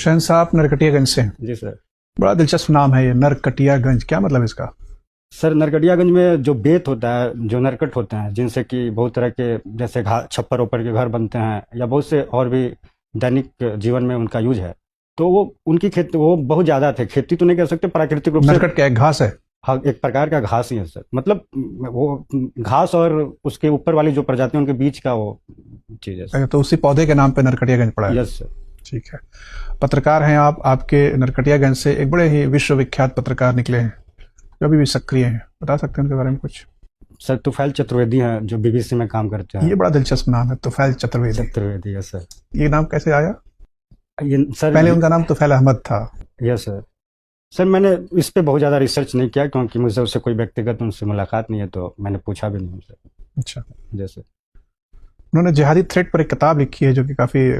हुसैन साहब नरकटियागंज से हैं। जी सर। बड़ा दिलचस्प नाम है ये, नरकटियागंज, क्या मतलब इसका? सर नरकटियागंज में जो बेत होता है, जो नरकट होते हैं, जिनसे कि बहुत तरह के जैसे छप्पर ओपर के घर बनते हैं या बहुत से और भी दैनिक जीवन में उनका यूज है, तो वो उनकी खेती वो बहुत ज़्यादा थे। खेती तो नहीं कह सकते, प्राकृतिक रूप से नरकट क्या है, घास है? हाँ, एक प्रकार का घास ही है सर। मतलब वो घास और उसके ऊपर वाली जो प्रजाति है उनके बीच का वो चीज़ है सर। तो उसी पौधे के नाम पे नरकटियागंज पड़ा है। Yes sir. ठीक है। पत्रकार हैं आप, आपके नरकटियागंज से एक बड़े ही विश्वविख्यात पत्रकार निकले हैं जो अभी भी सक्रिय हैं, बता सकते हैं उनके बारे में कुछ? सर तुफैल चतुर्वेदी हैं जो बीबीसी में काम करते हैं। ये बड़ा दिलचस्प नाम है, तुफैल चतुर्वेदी। Chaturvedi, yes sir. ये नाम कैसे आया? ये सर पहले उनका नाम तुफैल अहमद था। Yes sir. सर मैंने इस पे बहुत ज़्यादा रिसर्च नहीं किया क्योंकि मुझसे उससे कोई व्यक्तिगत उनसे मुलाकात नहीं है, तो मैंने पूछा भी नहीं उनसे। अच्छा। जैसे उन्होंने जिहादी थ्रेट पर एक किताब लिखी है जो कि काफ़ी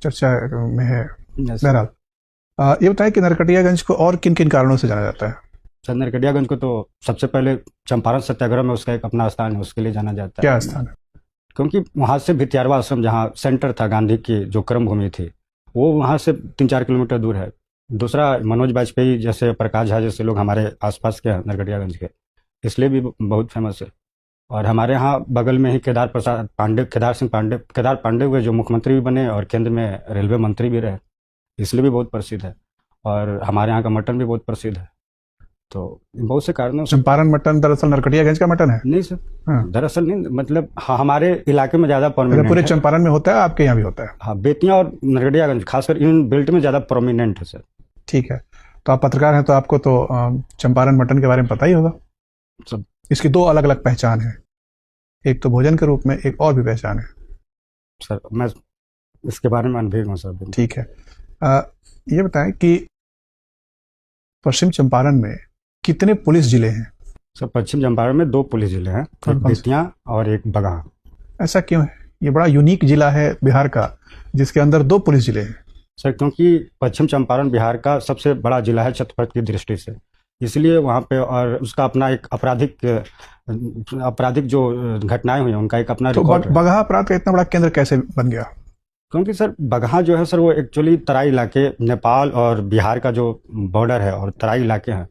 चर्चा में है। बहरहाल ये बताएं कि नरकटियागंज को और किन किन कारणों से जाना जाता है? सर नरकटियागंज को तो सबसे पहले चंपारण सत्याग्रह में उसका एक अपना स्थान है, उसके लिए जाना जाता है। क्या स्थान है? क्योंकि वहाँ से भितियारवा आश्रम, जहाँ सेंटर था गांधी की जो कर्म भूमि थी, वो वहाँ से 3-4 किलोमीटर दूर है। दूसरा, मनोज वाजपेयी जैसे, प्रकाश झा जैसे लोग हमारे आसपास के हैं नरकटियागंज के, इसलिए भी बहुत फेमस है। और हमारे यहाँ बगल में ही केदार पांडे हुए जो मुख्यमंत्री भी बने और केंद्र में रेलवे मंत्री भी रहे, इसलिए भी बहुत प्रसिद्ध है। और हमारे यहाँ का मटन भी बहुत प्रसिद्ध है। तो बहुत से कारणों से। चंपारण मटन दरअसल नरकटियागंज का मटन है? नहीं सर, हाँ। दरअसल नहीं, मतलब हाँ, हमारे इलाके में ज़्यादा प्रोमिनेंट पूरे है। चंपारण में होता है, आपके यहाँ भी होता है? हाँ, बेतिया और नरकटियागंज खासकर इन बेल्ट में ज़्यादा प्रोमिनेंट है सर। ठीक है। तो आप पत्रकार हैं तो आपको तो चंपारण मटन के बारे में पता ही होगा। सब इसकी 2 अलग अलग पहचान है, एक तो भोजन के रूप में, एक और भी पहचान है। सर मैं इसके बारे में अनभिज्ञ हूँ सर। ठीक है। ये बताएं कि पश्चिम चंपारण में कितने पुलिस जिले हैं? सर पश्चिम चंपारण में 2 पुलिस जिले हैं, एक बेतिया और एक बगहा। ऐसा क्यों है? ये बड़ा यूनिक जिला है बिहार का जिसके अंदर 2 पुलिस जिले हैं। सर क्योंकि पश्चिम चंपारण बिहार का सबसे बड़ा जिला है क्षेत्रफल की दृष्टि से, इसलिए वहाँ पे, और उसका अपना एक आपराधिक जो घटनाएं हुई हैं उनका एक अपना रिकॉर्ड है। बगहा अपराध का इतना बड़ा केंद्र कैसे बन गया? क्योंकि सर बगहा जो है सर, वो एक्चुअली तराई इलाके, नेपाल और बिहार का जो बॉर्डर है और तराई इलाके हैं,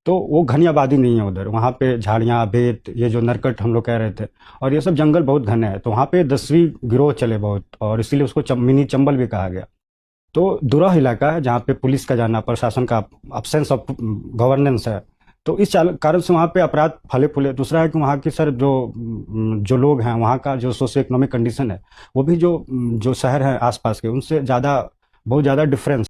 तो वो घनी आबादी नहीं है उधर। वहाँ पे झाड़ियाँ, बेत, ये जो नरकट हम लोग कह रहे थे, और ये सब जंगल बहुत घने हैं, तो वहाँ पे 10वीं गिरोह चले बहुत, और इसीलिए उसको मिनी चंबल भी कहा गया। तो दूरह इलाका है जहाँ पे पुलिस का जाना, प्रशासन का अब्सेंस ऑफ गवर्नेंस है, तो इस कारण से वहाँ पे अपराध फले फूले। दूसरा है कि वहाँ की सर जो लोग हैं, वहाँ का जो सोशियो इकोनॉमिक कंडीशन है, वो भी जो शहर हैं आसपास के, उनसे बहुत ज़्यादा डिफरेंस